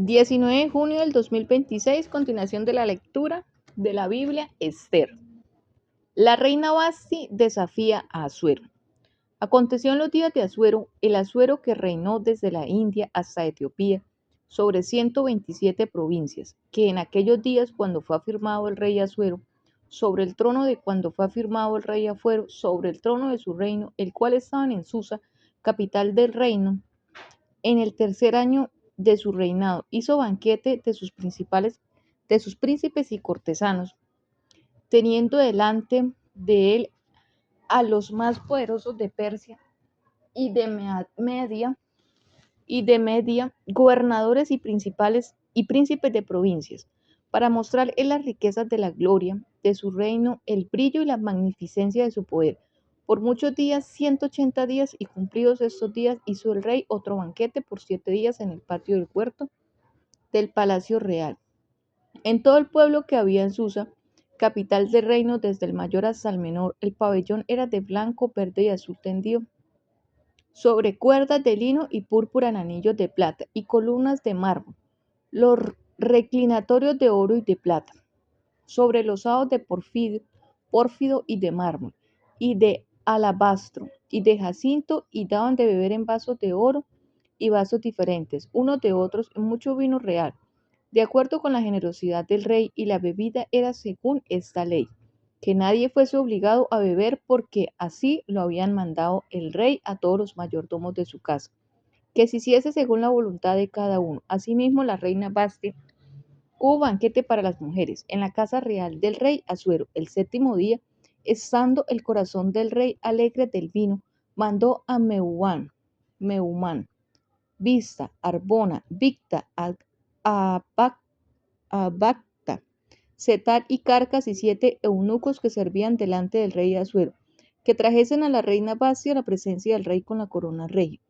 19 de junio del 2026, continuación de la lectura de la Biblia, Esther. La reina Vasti desafía a Asuero. Aconteció en los días de Asuero, el Asuero que reinó desde la India hasta Etiopía, sobre 127 provincias, que en aquellos días cuando fue afirmado el rey Asuero, sobre el trono de cuando fue afirmado el rey Afuero, sobre el trono de su reino, el cual estaba en Susa, capital del reino, en el tercer año de su reinado, hizo banquete de sus príncipes y cortesanos, teniendo delante de él a los más poderosos de Persia y de Media, gobernadores y principales y príncipes de provincias, para mostrar en las riquezas de la gloria de su reino, el brillo y la magnificencia de su poder. Por muchos días, 180 días, y cumplidos estos días, hizo el rey otro banquete por 7 días en el patio del huerto del palacio real. En todo el pueblo que había en Susa, capital del reino, desde el mayor hasta el menor, el pabellón era de blanco, verde y azul tendido sobre cuerdas de lino y púrpura en anillos de plata y columnas de mármol, los reclinatorios de oro y de plata, sobre losados de pórfido y de mármol, y de alabastro, y de jacinto, y daban de beber en vasos de oro y vasos diferentes, unos de otros, mucho vino real, de acuerdo con la generosidad del rey, y la bebida era según esta ley, que nadie fuese obligado a beber porque así lo habían mandado el rey a todos los mayordomos de su casa, que se hiciese según la voluntad de cada uno. Asimismo, la reina Basti hubo banquete para las mujeres en la casa real del rey Asuero. El séptimo día, estando el corazón del rey alegre del vino, mandó a Meumán, Vista, Arbona, Victa, Abacta, Setar y Carcas y 7 eunucos que servían delante del rey Asuero, que trajesen a la reina Basti a la presencia del rey con la corona regia,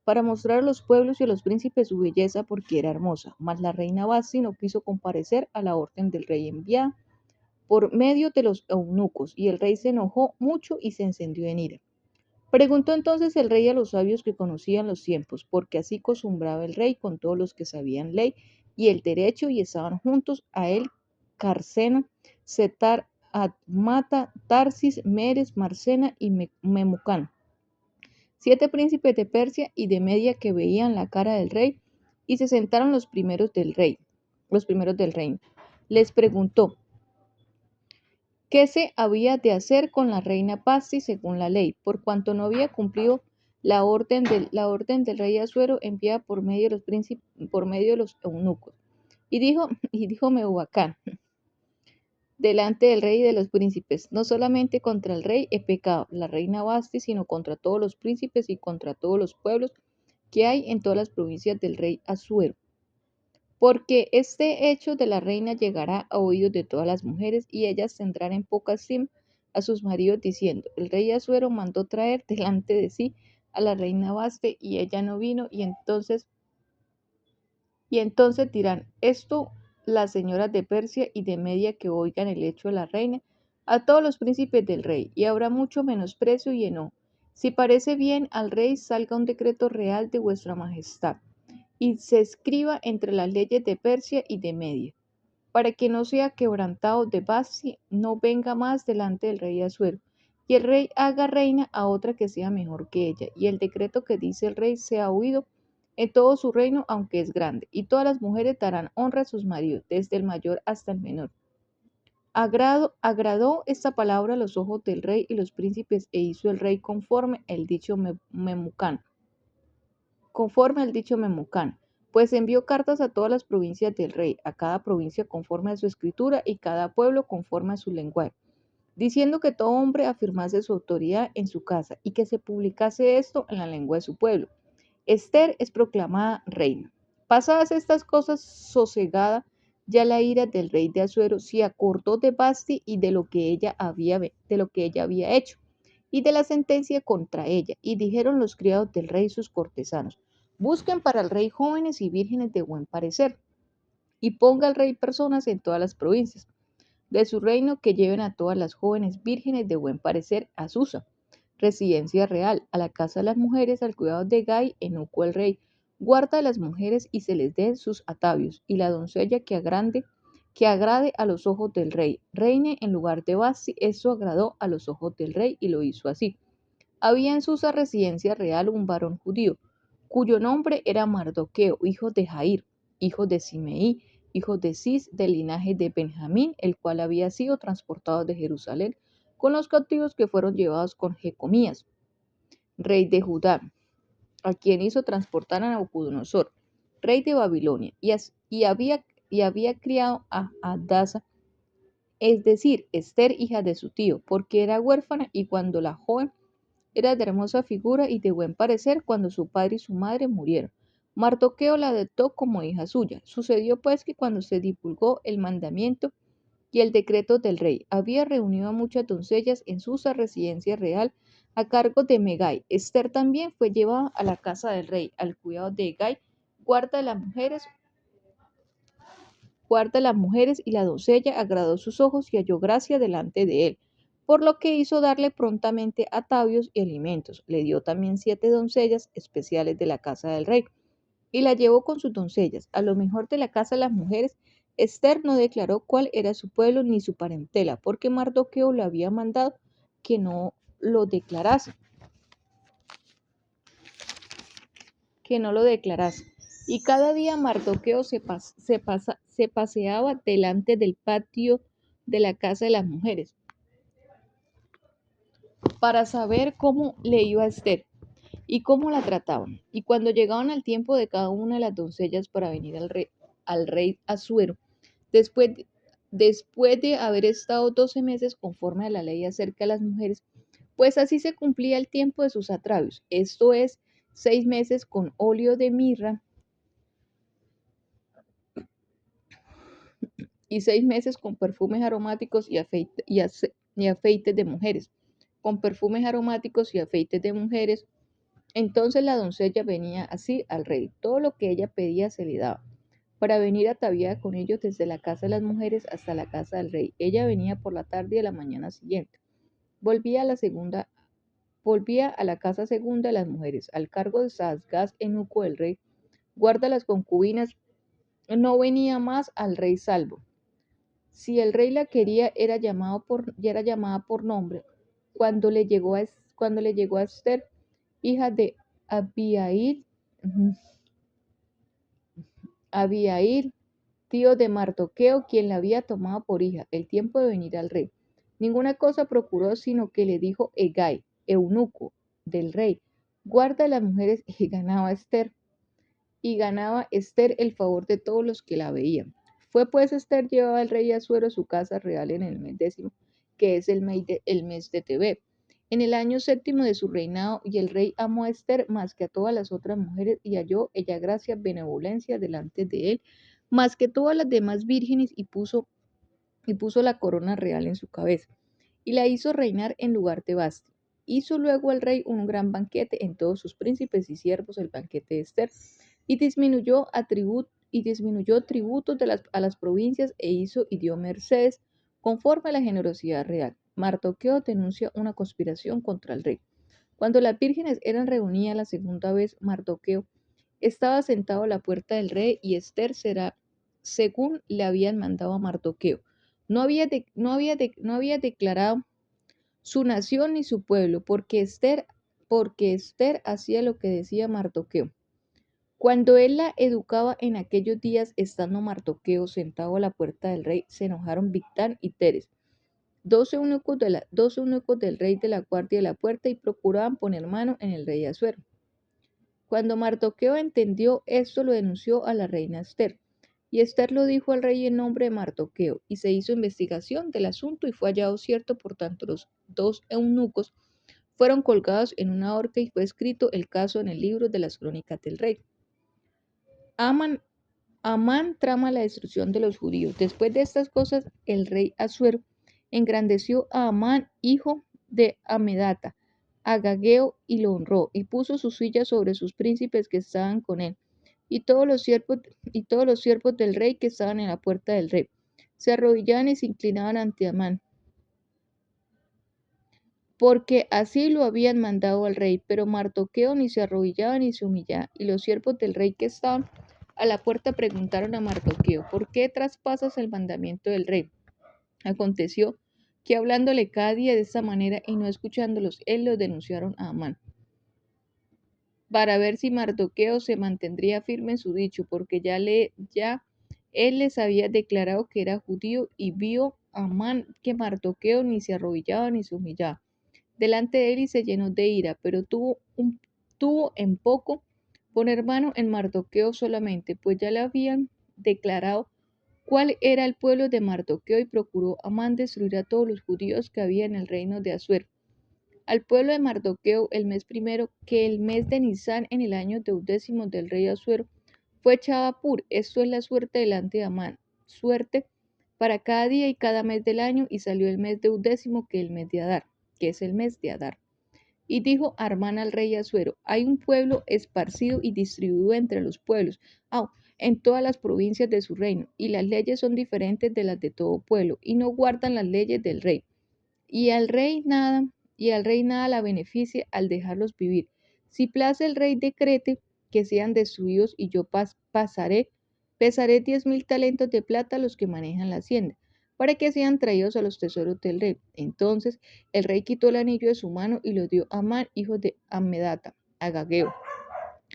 para mostrar a los pueblos y a los príncipes su belleza porque era hermosa. Mas la reina Basti no quiso comparecer a la orden del rey enviada por medio de los eunucos, y el rey se enojó mucho y se encendió en ira. Preguntó entonces el rey a los sabios que conocían los tiempos, porque así acostumbraba el rey con todos los que sabían ley y el derecho, y estaban juntos a él Carcena, Setar, Admata, Tarsis, Meres, Marcena y Memucán, 7 príncipes de Persia y de Media que veían la cara del rey, y se sentaron los primeros del reino. Les preguntó qué se había de hacer con la reina Basti según la ley, por cuanto no había cumplido la orden del rey Asuero enviada por medio de los eunucos. Y dijo Memucán delante del rey y de los príncipes: no solamente contra el rey he pecado, la reina Basti, sino contra todos los príncipes y contra todos los pueblos que hay en todas las provincias del rey Asuero. Porque este hecho de la reina llegará a oídos de todas las mujeres, y ellas tendrán en poca estima a sus maridos, diciendo: el rey Asuero mandó traer delante de sí a la reina Basti, y ella no vino, y entonces dirán esto las señoras de Persia y de Media que oigan el hecho de la reina a todos los príncipes del rey, y habrá mucho menosprecio y enojo. Si parece bien al rey, salga un decreto real de vuestra majestad, y se escriba entre las leyes de Persia y de Media, para que no sea quebrantado de Basti, no venga más delante del rey Asuero, y el rey haga reina a otra que sea mejor que ella, y el decreto que dice el rey sea oído en todo su reino, aunque es grande, y todas las mujeres darán honra a sus maridos, desde el mayor hasta el menor. Agradó esta palabra a los ojos del rey y los príncipes, e hizo el rey conforme al dicho Memucán, pues envió cartas a todas las provincias del rey, a cada provincia conforme a su escritura y cada pueblo conforme a su lenguaje, diciendo que todo hombre afirmase su autoridad en su casa y que se publicase esto en la lengua de su pueblo. Esther es proclamada reina. Pasadas estas cosas, sosegada ya la ira del rey de Asuero, se acordó de Basti y de lo que ella había hecho, y de la sentencia contra ella. Y dijeron los criados del rey sus cortesanos: busquen para el rey jóvenes y vírgenes de buen parecer, y ponga el rey personas en todas las provincias de su reino que lleven a todas las jóvenes vírgenes de buen parecer a Susa, residencia real, a la casa de las mujeres, al cuidado de Gai, eunuco del rey, guarda a las mujeres y se les den sus atavios, y la doncella que agrade a los ojos del rey, reine en lugar de Basti. Esto agradó a los ojos del rey y lo hizo así. Había en Susa residencia real un varón judío, cuyo nombre era Mardoqueo, hijo de Jair, hijo de Simeí, hijo de Cis, del linaje de Benjamín, el cual había sido transportado de Jerusalén con los cautivos que fueron llevados con Jecomías, rey de Judá, a quien hizo transportar a Nabucodonosor, rey de Babilonia, y había criado a Adasa, es decir, Esther, hija de su tío, porque era huérfana, y cuando la joven era de hermosa figura y de buen parecer, cuando su padre y su madre murieron, Mardoqueo la adoptó como hija suya. Sucedió pues que cuando se divulgó el mandamiento y el decreto del rey, había reunido a muchas doncellas en su residencia real a cargo de Megai. Esther también fue llevada a la casa del rey, al cuidado de Hegai, guarda de las mujeres, y la doncella agradó sus ojos y halló gracia delante de él, por lo que hizo darle prontamente atavios y alimentos. Le dio también 7 doncellas especiales de la casa del rey, y la llevó con sus doncellas a lo mejor de la casa de las mujeres. Esther no declaró cuál era su pueblo ni su parentela, porque Mardoqueo le había mandado que no lo declarase, Y cada día Mardoqueo se paseaba delante del patio de la casa de las mujeres para saber cómo le iba a Esther y cómo la trataban. Y cuando llegaban al tiempo de cada una de las doncellas para venir al rey Asuero, después, después de haber estado 12 meses conforme a la ley acerca de las mujeres, pues así se cumplía el tiempo de sus atravios, esto es, 6 meses con óleo de mirra y 6 meses con perfumes aromáticos y afeites de mujeres, con perfumes aromáticos y afeites de mujeres. Entonces la doncella venía así al rey, todo lo que ella pedía se le daba, para venir ataviada con ellos desde la casa de las mujeres hasta la casa del rey. Ella venía por la tarde de la mañana siguiente. Volvía a la segunda, volvía a la casa segunda de las mujeres, al cargo de Saasgaz, eunuco del rey. Guarda las concubinas, no venía más al rey salvo. Si el rey la quería, era llamada por nombre. Cuando le llegó a Esther, hija de Abihail, Abihail, tío de Mardoqueo, quien la había tomado por hija, el tiempo de venir al rey. Ninguna cosa procuró, sino que le dijo Hegai, eunuco del rey, guarda a las mujeres, y ganaba Esther el favor de todos los que la veían. Fue pues Esther llevada al rey Asuero a su casa real en el mes 10º, que es el mes de Tebet, en el año 7º de su reinado, y el rey amó a Esther más que a todas las otras mujeres, y halló ella gracia, benevolencia delante de él, más que todas las demás vírgenes, y puso la corona real en su cabeza, y la hizo reinar en lugar de Basti. Hizo luego el rey un gran banquete en todos sus príncipes y siervos, el banquete de Esther, y disminuyó tributos a las provincias, e hizo y dio mercedes conforme a la generosidad real. Mardoqueo denuncia una conspiración contra el rey. Cuando las vírgenes eran reunidas la segunda vez, Mardoqueo estaba sentado a la puerta del rey, y Esther será según le habían mandado a Mardoqueo. No había declarado su nación ni su pueblo, porque Esther hacía lo que decía Mardoqueo. Cuando él la educaba en aquellos días, estando Mardoqueo sentado a la puerta del rey, se enojaron Bigtán y Teres, 12 eunucos del rey, de la guardia de la puerta, y procuraban poner mano en el rey Asuero. Cuando Mardoqueo entendió esto, lo denunció a la reina Esther. Y Esther lo dijo al rey en nombre de Mardoqueo, y se hizo investigación del asunto, y fue hallado cierto. Por tanto, los 2 eunucos fueron colgados en una horca, y fue escrito el caso en el libro de las crónicas del rey. Amán trama la destrucción de los judíos. Después de estas cosas, el rey Asuero engrandeció a Amán, hijo de Amedata, Agageo, y lo honró, y puso su silla sobre sus príncipes que estaban con él, y todos los siervos del rey que estaban en la puerta del rey se arrodillaban y se inclinaban ante Amán, porque así lo habían mandado al rey. Pero Mardoqueo ni se arrodillaba ni se humillaba. Y los siervos del rey que estaban a la puerta preguntaron a Mardoqueo: ¿por qué traspasas el mandamiento del rey? Aconteció que hablándole cada día de esta manera y no escuchándolos, él los denunciaron a Amán, para ver si Mardoqueo se mantendría firme en su dicho, porque ya él les había declarado que era judío, y vio Amán que Mardoqueo ni se arrodillaba ni se humillaba delante de él, y se llenó de ira, pero tuvo en poco poner mano en Mardoqueo solamente, pues ya le habían declarado cuál era el pueblo de Mardoqueo, y procuró Amán destruir a todos los judíos que había en el reino de Asuero. Al pueblo de Mardoqueo el mes primero, que el mes de Nisán, en el año 12 del rey Asuero, fue echada Pur. Esto es la suerte delante de Amán, suerte para cada día y cada mes del año, y salió el mes 12, que el mes de Adar, que es el mes de Adar. Y dijo Amán al rey Asuero: hay un pueblo esparcido y distribuido entre los pueblos, en todas las provincias de su reino, y las leyes son diferentes de las de todo pueblo, y no guardan las leyes del rey. Y al rey nada, la beneficia al dejarlos vivir. Si place el rey decrete que sean destruidos, y yo pesaré 10.000 talentos de plata a los que manejan la hacienda, para que sean traídos a los tesoros del rey. Entonces el rey quitó el anillo de su mano y lo dio a Amán, hijo de Amedata, Agageo,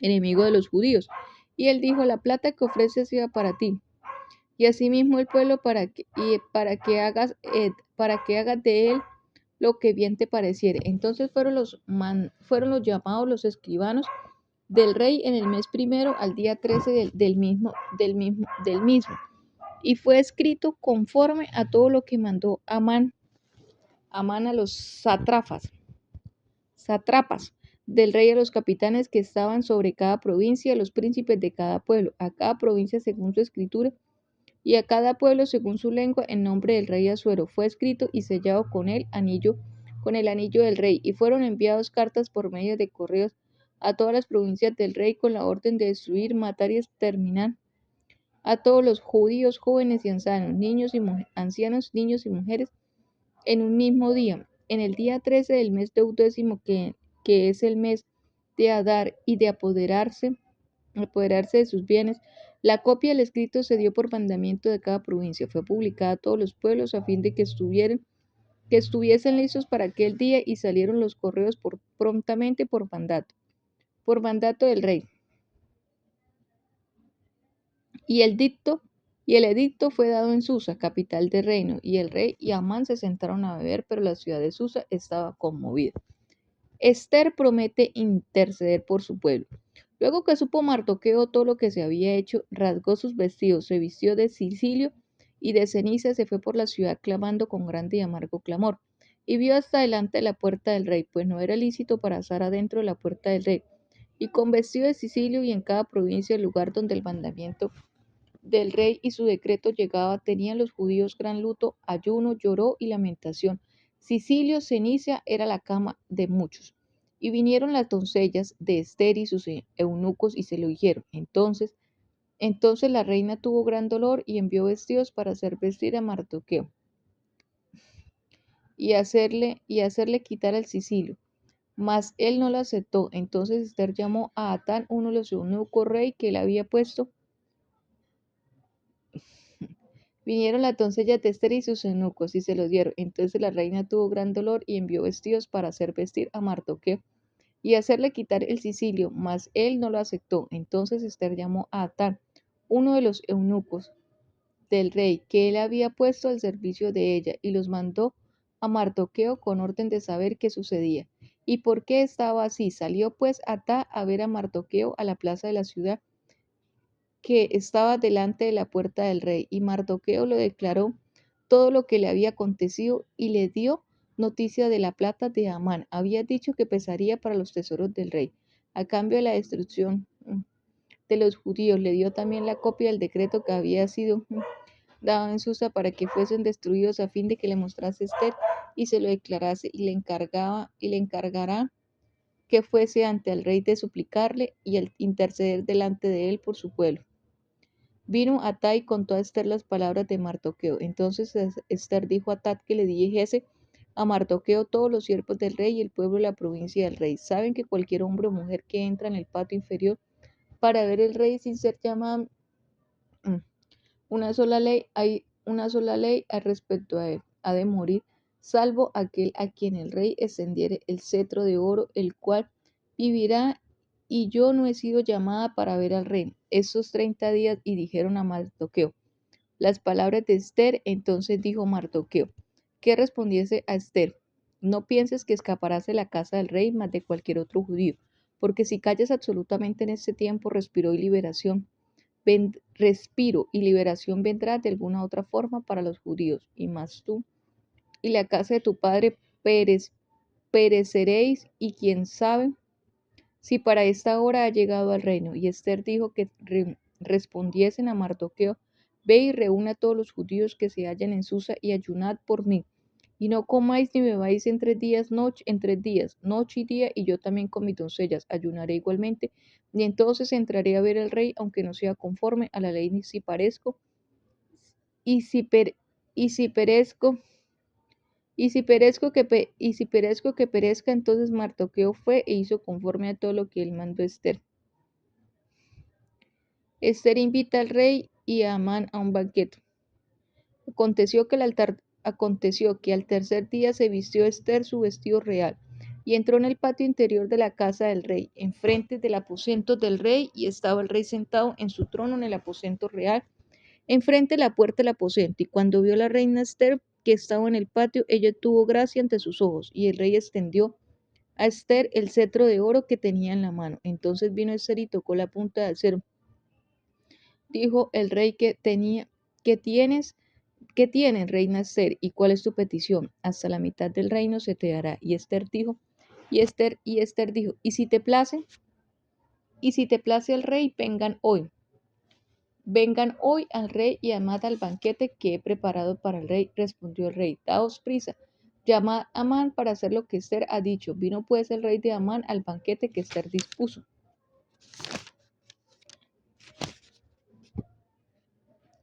enemigo de los judíos. Y él dijo: la plata que ofreces sea para ti, y asimismo el pueblo, para que hagas de él lo que bien te pareciere. Entonces fueron los llamados los escribanos del rey en el mes primero, al día 13 del mismo, y fue escrito conforme a todo lo que mandó Amán a los sátrapas del rey, a los capitanes que estaban sobre cada provincia, a los príncipes de cada pueblo, a cada provincia según su escritura, y a cada pueblo según su lengua, en nombre del rey Asuero. Fue escrito y sellado con el anillo del rey, y fueron enviadas cartas por medio de correos a todas las provincias del rey, con la orden de destruir, matar y exterminar a todos los judíos, jóvenes y ancianos, niños y mujeres, en un mismo día, en el día 13 del mes 12, que es el mes de Adar, y de apoderarse de sus bienes. La copia del escrito se dio por mandamiento de cada provincia, fue publicada a todos los pueblos, a fin de que estuviesen listos para aquel día, y salieron los correos prontamente por mandato del rey. Y el edicto fue dado en Susa, capital del reino, y el rey y Amán se sentaron a beber, pero la ciudad de Susa estaba conmovida. Esther promete interceder por su pueblo. Luego que supo Mardoqueo todo lo que se había hecho, rasgó sus vestidos, se vistió de cilicio y de ceniza, se fue por la ciudad clamando con grande y amargo clamor, y vio hasta delante de la puerta del rey, pues no era lícito para pasar adentro de la puerta del rey, y con vestido de cilicio, y en cada provincia el lugar donde el mandamiento del rey y su decreto llegaba, tenían los judíos gran luto, ayuno, lloró y lamentación. Sicilio, ceniza, era la cama de muchos. Y vinieron las doncellas de Esther y sus eunucos, y se lo dijeron. Entonces la reina tuvo gran dolor, y envió vestidos para hacer vestir a Mardoqueo, y hacerle quitar el sicilio. Mas él no lo aceptó. Entonces Esther llamó a Atán, uno de los eunucos rey, que él había puesto. Vinieron las doncellas de Esther y sus eunucos, y se los dieron. Entonces la reina tuvo gran dolor, y envió vestidos para hacer vestir a Mardoqueo, y hacerle quitar el sicilio, mas él no lo aceptó. Entonces Esther llamó a Atán, uno de los eunucos del rey, que él había puesto al servicio de ella, y los mandó a Mardoqueo con orden de saber qué sucedía. ¿Y por qué estaba así? Salió pues Atá a ver a Mardoqueo a la plaza de la ciudad, que estaba delante de la puerta del rey, y Mardoqueo le declaró todo lo que le había acontecido, y le dio noticia de la plata de Amán. Había dicho que pesaría para los tesoros del rey, a cambio de la destrucción de los judíos. Le dio también la copia del decreto que había sido dado en Susa, para que fuesen destruidos, a fin de que le mostrase Esther y se lo declarase, y le encargará que fuese ante el rey de suplicarle y el interceder delante de él por su pueblo. Vino Atá y contó a Esther las palabras de Mardoqueo. Entonces Esther dijo a Atad que le dijese a Mardoqueo todos los siervos del rey y el pueblo de la provincia del rey. Saben que cualquier hombre o mujer que entra en el patio inferior para ver el rey sin ser llamado, hay una sola ley al respecto a él, ha de morir, salvo aquel a quien el rey extendiere el cetro de oro, el cual vivirá, y yo no he sido llamada para ver al rey estos 30 días. Y dijeron a Mardoqueo las palabras de Ester. Entonces dijo Mardoqueo que respondiese a Ester: no pienses que escaparás de la casa del rey más de cualquier otro judío, porque si callas absolutamente en este tiempo, respiro y liberación vendrá de alguna otra forma para los judíos, y más tú y la casa de tu padre pereceréis, y quién sabe si para esta hora ha llegado al reino. Y Ester dijo que respondiesen a Mardoqueo: ve y reúna a todos los judíos que se hallan en Susa y ayunad por mí. Y no comáis ni bebáis en 3 días, noche y día, y yo también con mis doncellas ayunaré igualmente, y entonces entraré a ver al rey, aunque no sea conforme a la ley, ni si parezco, y si, per- y si perezco, y si perezco que perezca. Entonces Mardoqueo fue e hizo conforme a todo lo que él mandó a Ester. Ester invita al rey y a Amán a un banquete. Aconteció que al tercer día se vistió Ester su vestido real, y entró en el patio interior de la casa del rey, enfrente del aposento del rey, y estaba el rey sentado en su trono en el aposento real, enfrente de la puerta del aposento. Y cuando vio la reina Ester que estaba en el patio, ella tuvo gracia ante sus ojos, y el rey extendió a Ester el cetro de oro que tenía en la mano. Entonces vino Ester y tocó la punta del cetro. Dijo el rey: ¿qué tienes, reina Ester? ¿Y cuál es tu petición? Hasta la mitad del reino se te dará. Y Ester dijo: y si te place al rey, vengan hoy al rey y amad al banquete que he preparado para el rey. Respondió el rey: daos prisa, llamad a Amán para hacer lo que Ester ha dicho. Vino pues el rey de Amán al banquete que Ester dispuso.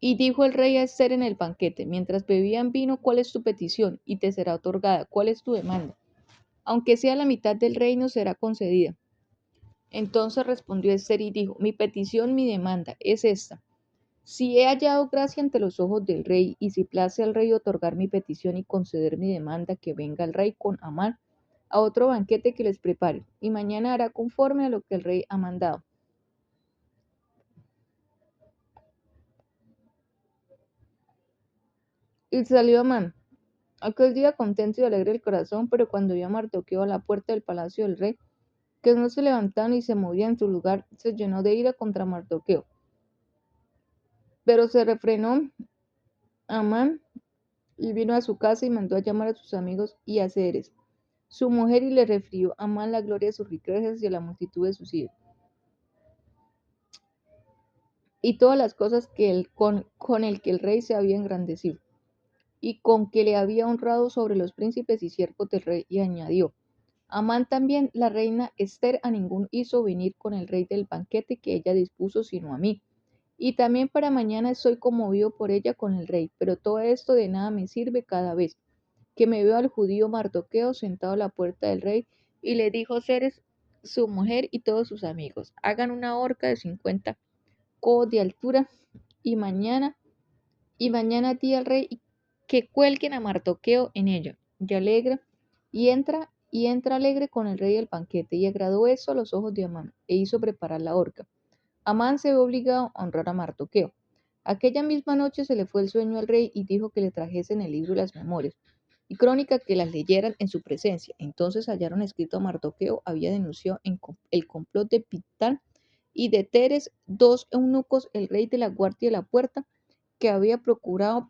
Y dijo el rey a Ester en el banquete, mientras bebían vino: ¿cuál es tu petición? Y te será otorgada. ¿Cuál es tu demanda? Aunque sea la mitad del reino, será concedida. Entonces respondió Ester y dijo: mi petición, mi demanda es esta: si he hallado gracia ante los ojos del rey, y si place al rey otorgar mi petición y conceder mi demanda, que venga el rey con Amán a otro banquete que les prepare, y mañana hará conforme a lo que el rey ha mandado. Y salió Amán aquel día contento y alegre el corazón, pero cuando vio a Mardoqueo a la puerta del palacio del rey, que no se levantaba ni se movía en su lugar, se llenó de ira contra Mardoqueo. Pero se refrenó Amán y vino a su casa y mandó a llamar a sus amigos y a Zeres, su mujer, y le refirió a Amán la gloria de sus riquezas y a la multitud de sus hijos, y todas las cosas con el que el rey se había engrandecido, y con que le había honrado sobre los príncipes y siervos del rey. Y añadió: Amán también la reina Ester a ningún hizo venir con el rey del banquete que ella dispuso, sino a mí. Y también para mañana estoy conmovido por ella con el rey, pero todo esto de nada me sirve cada vez que me veo al judío Mardoqueo sentado a la puerta del rey. Y le dijo Zeres, su mujer, y todos sus amigos: hagan una horca de 50 codos de altura, y mañana di al rey que cuelguen a Mardoqueo en ella. Y entra alegre con el rey al banquete, y agradó eso a los ojos de Amán, e hizo preparar la horca. Amán se ve obligado a honrar a Mardoqueo. Aquella misma noche se le fue el sueño al rey, y dijo que le trajesen el libro y las memorias, y crónica, que las leyeran en su presencia. Entonces hallaron escrito: a Mardoqueo había denunciado el complot de Bigtán y de Teres, dos eunucos, el rey de la guardia de la puerta, que había procurado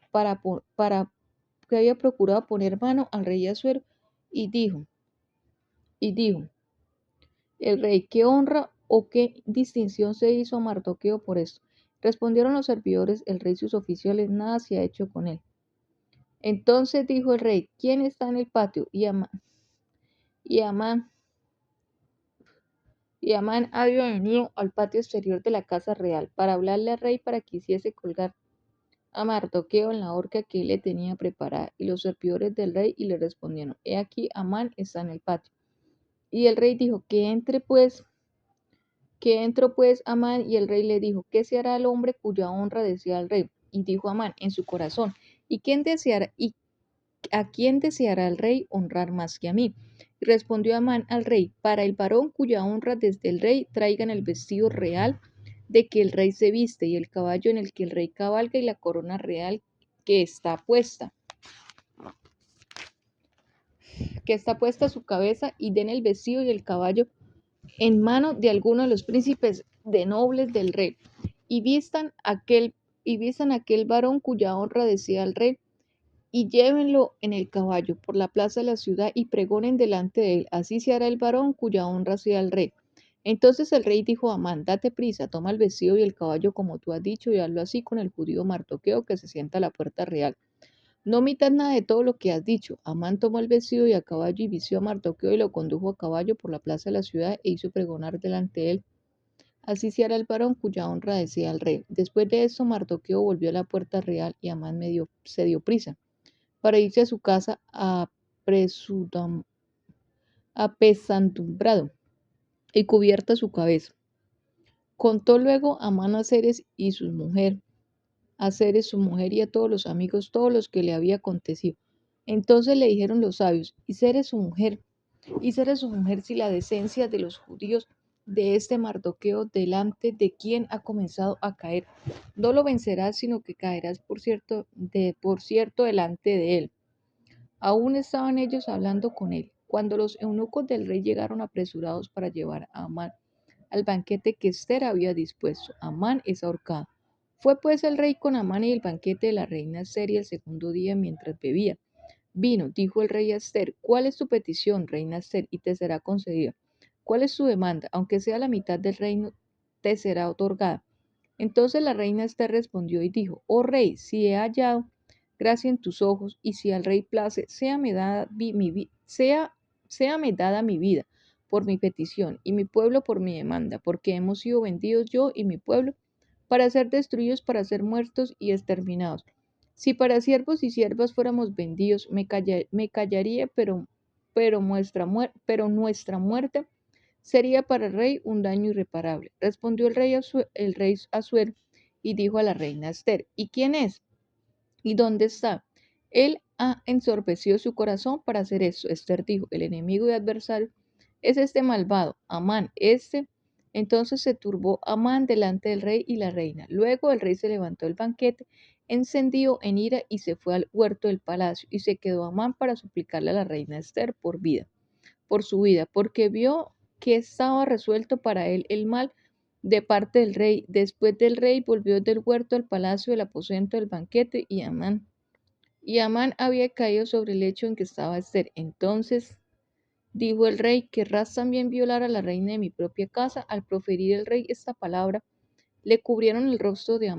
que había procurado poner mano al rey Asuero. Y dijo el rey: ¿qué honra o qué distinción se hizo a Mardoqueo por esto? Respondieron los servidores: el rey y sus oficiales, nada se ha hecho con él. Entonces dijo el rey: ¿quién está en el patio? Y Amán había venido al patio exterior de la casa real para hablarle al rey para que hiciese colgar a Mardoqueo en la horca que él le tenía preparada, y los servidores del rey y le respondieron, he aquí, Amán está en el patio. Y el rey dijo, que entró pues Amán, y el rey le dijo, ¿qué se hará al hombre cuya honra desea el rey? Y dijo Amán en su corazón, ¿y a quién deseará el rey honrar más que a mí? Y respondió Amán al rey, para el varón cuya honra desde el rey traigan el vestido real de que el rey se viste, y el caballo en el que el rey cabalga, y la corona real que está puesta a su cabeza, y den el vestido y el caballo en mano de alguno de los príncipes de nobles del rey, y vistan aquel varón cuya honra desea el rey, y llévenlo en el caballo por la plaza de la ciudad, y pregonen delante de él, así se hará el varón cuya honra sea el rey. Entonces el rey dijo a Amán, date prisa, toma el vestido y el caballo como tú has dicho, y hazlo así con el judío Mardoqueo que se sienta a la puerta real. No omitas nada de todo lo que has dicho. Amán tomó el vestido y a caballo, y vistió a Mardoqueo y lo condujo a caballo por la plaza de la ciudad, e hizo pregonar delante de él, así se hará el varón cuya honra desea el rey. Después de esto, Mardoqueo volvió a la puerta real, y Amán se dio prisa para irse a su casa apesadumbrado y cubierta su cabeza. Contó luego Amán a Ceres su mujer, y a todos los amigos, todos los que le había acontecido. Entonces le dijeron los sabios, y Ceres su mujer, si la decencia de los judíos de este Mardoqueo, delante de quien ha comenzado a caer, no lo vencerás, sino que caerás por cierto delante de él. Aún estaban ellos hablando con él, cuando los eunucos del rey llegaron apresurados para llevar a Amán al banquete que Ester había dispuesto. Amán es ahorcado. Fue pues el rey con Amán y el banquete de la reina Ester, y el segundo día, mientras bebía vino, dijo el rey a Ester, ¿cuál es tu petición, reina Ester? Y te será concedida. ¿Cuál es tu demanda? Aunque sea la mitad del reino, te será otorgada. Entonces la reina Ester respondió y dijo, oh rey, si he hallado gracia en tus ojos, y si al rey place, séame dada mi vida por mi petición, y mi pueblo por mi demanda, porque hemos sido vendidos yo y mi pueblo para ser destruidos, para ser muertos y exterminados. Si para siervos y siervas fuéramos vendidos, me callaría, pero nuestra muerte sería para el rey un daño irreparable. Respondió el rey Asuero y dijo a la reina Ester, ¿y quién es? ¿Y dónde está? Él ha ensorbecido su corazón para hacer eso. Ester dijo, el enemigo y adversario es este malvado, Amán, este. Entonces se turbó Amán delante del rey y la reina. Luego el rey se levantó del banquete, encendido en ira, y se fue al huerto del palacio, y se quedó Amán para suplicarle a la reina Ester por su vida, porque vio que estaba resuelto para él el mal de parte del rey. Después del rey volvió del huerto al palacio del aposento del banquete, y Amán había caído sobre el lecho en que estaba Ester. Entonces dijo el rey, ¿querrás también violar a la reina de mi propia casa? Al proferir el rey esta palabra, le cubrieron el rostro a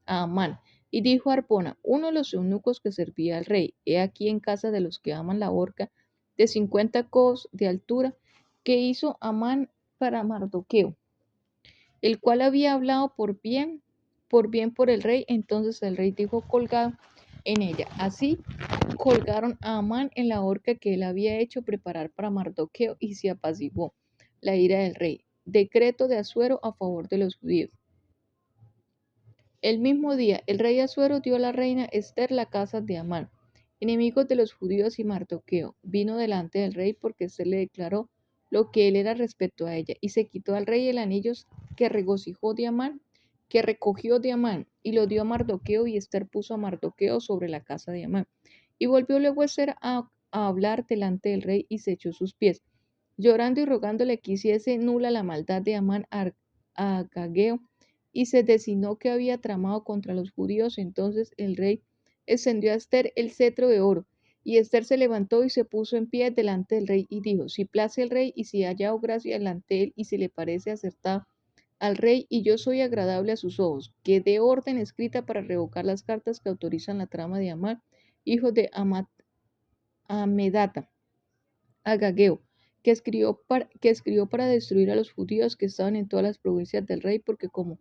Amán, y dijo a Arpona, uno de los eunucos que servía al rey, he aquí en casa de los que aman la horca de 50 codos de altura, que hizo Amán para Mardoqueo, el cual había hablado por el rey. Entonces el rey dijo colgado en ella. Así colgaron a Amán en la horca que él había hecho preparar para Mardoqueo, y se apaciguó la ira del rey. Decreto de Asuero a favor de los judíos. El mismo día, el rey Asuero dio a la reina Ester la casa de Amán, enemigos de los judíos, y Mardoqueo vino delante del rey, porque Ester le declaró lo que él era respecto a ella, y se quitó al rey el anillo que recogió de Amán, y lo dio a Mardoqueo, y Ester puso a Mardoqueo sobre la casa de Amán. Y volvió luego Ester a hablar delante del rey, y se echó sus pies, llorando y rogándole que hiciese nula la maldad de Amán a Agageo, y se designó que había tramado contra los judíos. Entonces el rey extendió a Ester el cetro de oro, y Ester se levantó y se puso en pie delante del rey, y dijo, si place el rey, y si haya hallado gracia delante de él, y si le parece acertado al rey, y yo soy agradable a sus ojos, que dé orden escrita para revocar las cartas que autorizan la trama de Amán, hijo de Amedata, Agageo, que escribió para destruir a los judíos que estaban en todas las provincias del rey, porque como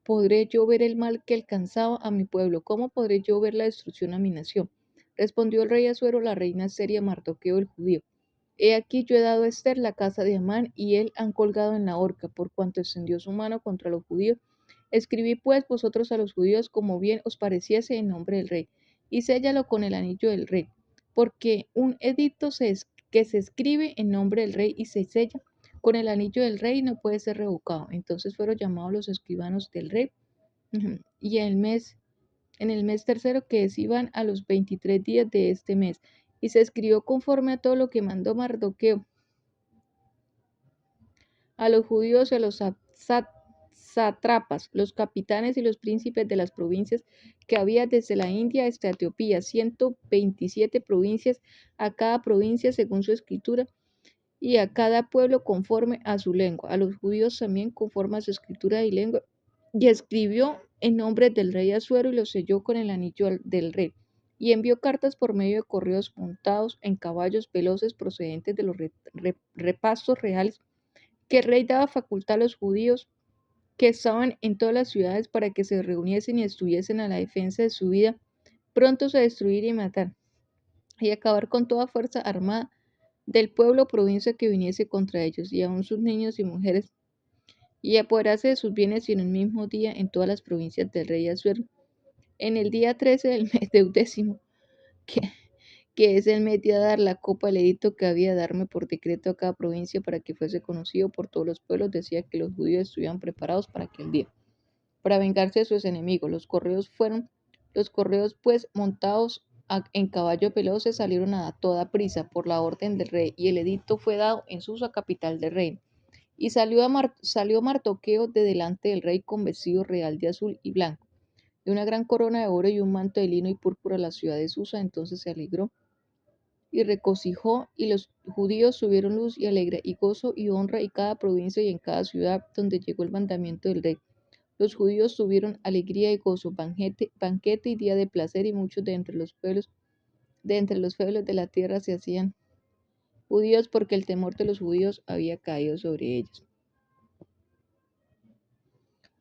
podré yo ver el mal que alcanzaba a mi pueblo? ¿Cómo podré yo ver la destrucción a mi nación? Respondió el rey Asuero, la reina Seria Mardoqueo el judío. He aquí yo he dado a Esther la casa de Amán y él han colgado en la horca, por cuanto extendió su mano contra los judíos. Escribid pues vosotros a los judíos como bien os pareciese en nombre del rey, y séllalo con el anillo del rey, porque un edicto que se escribe en nombre del rey y se sella con el anillo del rey no puede ser revocado. Entonces fueron llamados los escribanos del rey, y en el mes tercero, que es Iván, a los 23 días de este mes, y se escribió conforme a todo lo que mandó Mardoqueo a los judíos y a los sátrapas, los capitanes y los príncipes de las provincias que había desde la India hasta Etiopía, 127 provincias, a cada provincia según su escritura, y a cada pueblo conforme a su lengua, a los judíos también conforme a su escritura y lengua, y escribió en nombre del rey Asuero y lo selló con el anillo del rey, y envió cartas por medio de correos montados en caballos veloces procedentes de los repastos reales, que el rey daba facultad a los judíos que estaban en todas las ciudades para que se reuniesen y estuviesen a la defensa de su vida, prontos a destruir y matar, y acabar con toda fuerza armada del pueblo o provincia que viniese contra ellos, y aun sus niños y mujeres, y apoderarse de sus bienes y en un mismo día en todas las provincias del rey Asuero, en el día 13 del mes deudécimo, que, que es el mes de dar la copa del edicto que había de darme por decreto a cada provincia para que fuese conocido por todos los pueblos, decía que los judíos estuvieran preparados para aquel día, para vengarse de sus enemigos. Los correos pues montados en caballos veloces salieron a toda prisa por la orden del rey, y el edicto fue dado en Susa, capital del reino. Y salió Mardoqueo de delante del rey con vestido real de azul y blanco, de una gran corona de oro y un manto de lino y púrpura a la ciudad de Susa. Entonces se alegró y regocijó, y los judíos tuvieron luz y alegre y gozo y honra en cada provincia y en cada ciudad donde llegó el mandamiento del rey. Los judíos tuvieron alegría y gozo, banquete y día de placer, y muchos de entre los pueblos de la tierra se hacían judíos, porque el temor de los judíos había caído sobre ellos.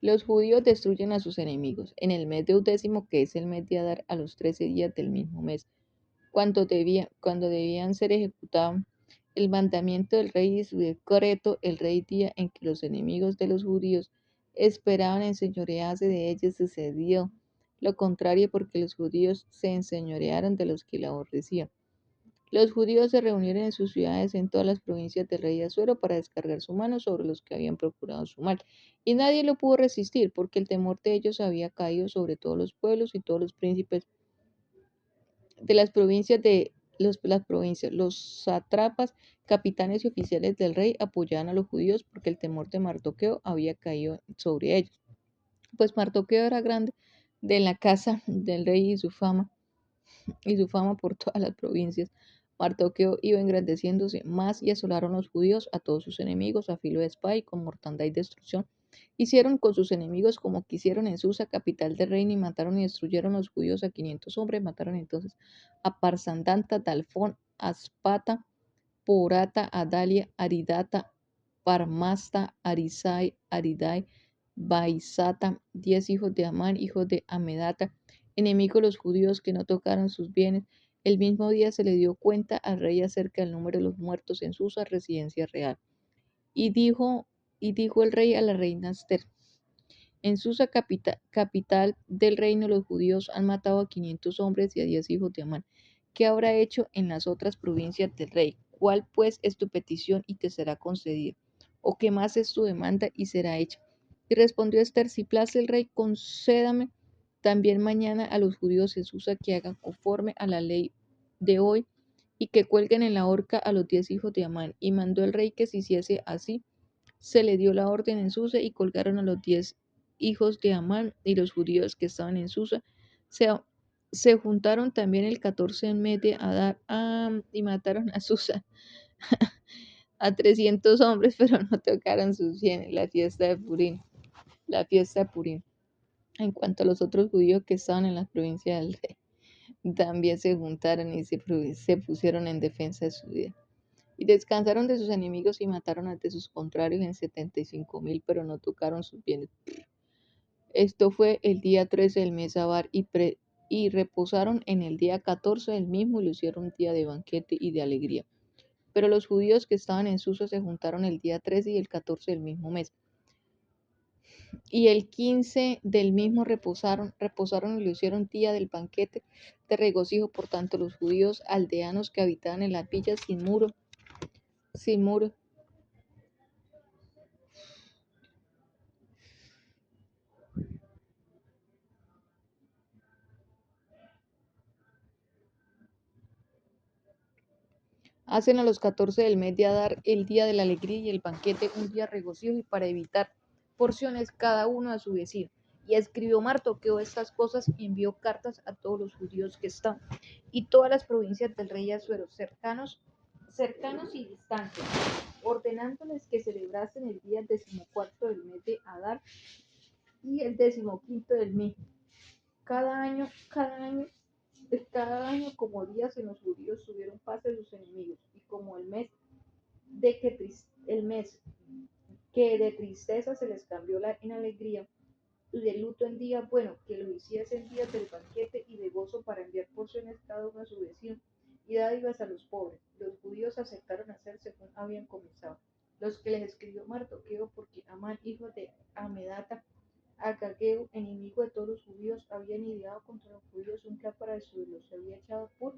Los judíos destruyen a sus enemigos. En el mes deudécimo, que es el mes de Adar, a los 13 días del mismo mes, cuando debían ser ejecutados el mandamiento del rey y su decreto, el rey día en que los enemigos de los judíos esperaban enseñorearse de ellos, sucedió lo contrario, porque los judíos se enseñorearon de los que la aborrecían. Los judíos se reunieron en sus ciudades en todas las provincias del rey Asuero para descargar su mano sobre los que habían procurado su mal. Y nadie lo pudo resistir, porque el temor de ellos había caído sobre todos los pueblos y todos los príncipes de las provincias las provincias. Los sátrapas, capitanes y oficiales del rey apoyaban a los judíos, porque el temor de Mardoqueo había caído sobre ellos. Pues Mardoqueo era grande de la casa del rey, y su fama por todas las provincias. Mardoqueo iba engrandeciéndose más, y asolaron los judíos a todos sus enemigos a filo de espada y con mortandad y destrucción. Hicieron con sus enemigos como quisieron en Susa, capital del reino, y mataron y destruyeron los judíos a 500 hombres. Mataron entonces a Parsandanta, Dalfón, Aspata, Porata, Adalia, Aridata, Parmasta, Arisai, Aridai, Baisata, 10 hijos de Amán, hijos de Amedata, enemigos de los judíos, que no tocaron sus bienes. El mismo día se le dio cuenta al rey acerca del número de los muertos en Susa, residencia real. Y dijo, y dijo el rey a la reina Esther: en Susa, capital del reino, los judíos han matado a 500 hombres y a 10 hijos de Amán. ¿Qué habrá hecho en las otras provincias del rey? ¿Cuál pues es tu petición y te será concedida? ¿O qué más es tu demanda y será hecha? Y respondió Esther: si place el rey, concédame también mañana a los judíos en Susa que hagan conforme a la ley de hoy, y que cuelguen en la horca a los 10 hijos de Amán. Y mandó el rey que se hiciese así. Se le dio la orden en Susa, y colgaron a los 10 hijos de Amán, y los judíos que estaban en Susa se, se juntaron también el 14 en mes de Adar, y mataron a Susa a 300 hombres, pero no tocaron sus bienes. La fiesta de Purim. La fiesta de Purim. En cuanto a los otros judíos que estaban en las provincias del rey, también se juntaron y se pusieron en defensa de su vida. Y descansaron de sus enemigos y mataron ante sus contrarios en 75,000, pero no tocaron sus bienes. Esto fue el día 13 del mes Abar y reposaron en el día 14 del mismo y lo hicieron día de banquete y de alegría. Pero los judíos que estaban en Susa se juntaron el día 13 y el 14 del mismo mes. Y el 15 del mismo reposaron y lo hicieron día del banquete de regocijo. Por tanto, los judíos aldeanos que habitaban en las villas sin muro, hacen a los 14 del mes de Adar el día de la alegría y el banquete un día de regocijo, y para evitar porciones cada uno a su vecino. Y escribió Mardoqueo estas cosas y envió cartas a todos los judíos que estaban, y todas las provincias del rey Asuero, cercanos y distantes, ordenándoles que celebrasen el día 14 del mes de Adar y el 15 del mismo. Cada año como días en los judíos tuvieron paz de sus enemigos, y como el mes que de tristeza se les cambió en alegría, y de luto en día bueno, que lo hiciesen días del banquete y de gozo, para enviar porciones cada uno a su vecino y dádivas a los pobres. Los judíos aceptaron hacer según habían comenzado. Los que les escribió Mardoqueo, porque Amán, hijo de Amedata, Agageo, enemigo de todos los judíos, habían ideado contra los judíos un plan para destruirlos. Se había echado por,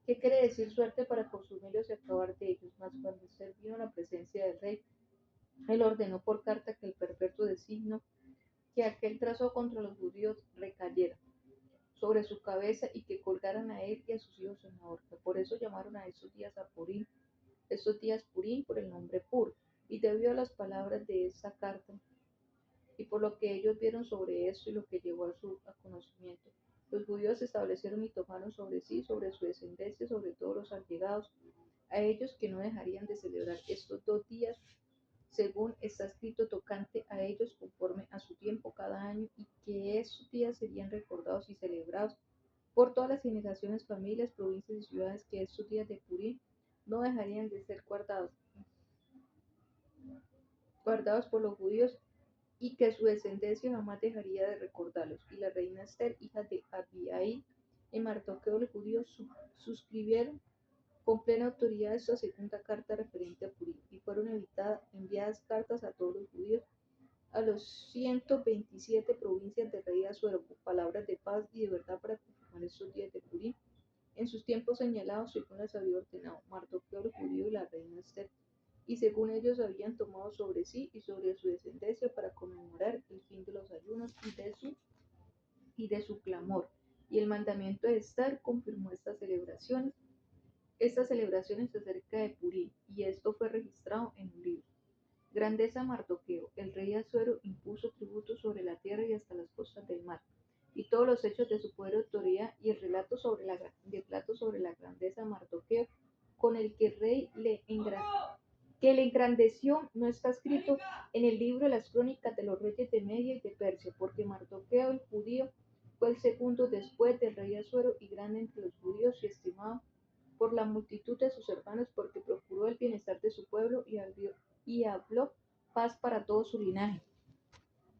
¿qué quiere decir suerte?, para consumirlos y acabar de ellos. Mas cuando Esther vino a la presencia del rey, él ordenó por carta que el perpetuo designio que aquel trazó contra los judíos recayera sobre su cabeza, y que colgaran a él y a sus hijos en la horca. Por eso llamaron a estos días Purim, por el nombre Pur. Y debido a las palabras de esta carta, y por lo que ellos vieron sobre esto y lo que llegó a conocimiento, los judíos se establecieron y tomaron sobre sí, sobre su descendencia, sobre todos los allegados a ellos, que no dejarían de celebrar estos 2 días, según está escrito tocante a ellos, conforme a su tiempo cada año, y que estos días serían recordados y celebrados por todas las generaciones, familias, provincias y ciudades, que estos días de Purim no dejarían de ser guardados por los judíos, y que su descendencia jamás dejaría de recordarlos. Y la reina Esther, hija de Abihail, y Mardoqueo el judío suscribieron con plena autoridad esta segunda carta referente a Purim, y fueron enviadas cartas a todos los judíos, a los 127 provincias del rey Asuero, palabras de paz y de verdad, para confirmar estos días de Purim en sus tiempos señalados, según les había ordenado Mardoqueo el judío y la reina Esther, y según ellos habían tomado sobre sí y sobre su descendencia, para conmemorar el fin de los ayunos y de su clamor. Y el mandamiento de Esther confirmó estas celebraciones acerca de Purim, y esto fue registrado en un libro. Grandeza Mardoqueo, el rey Asuero impuso tributos sobre la tierra y hasta las costas del mar, y todos los hechos de su poder y autoridad, y el relato sobre la grandeza de Mardoqueo, con el que el rey le engrandeció, no está escrito en el libro de las crónicas de los reyes de Media y de Persia, porque Mardoqueo el judío fue el segundo después del rey Asuero, y grande entre los judíos, y estimado por la multitud de sus hermanos, porque procuró el bienestar de su pueblo, y habló paz para todo su linaje.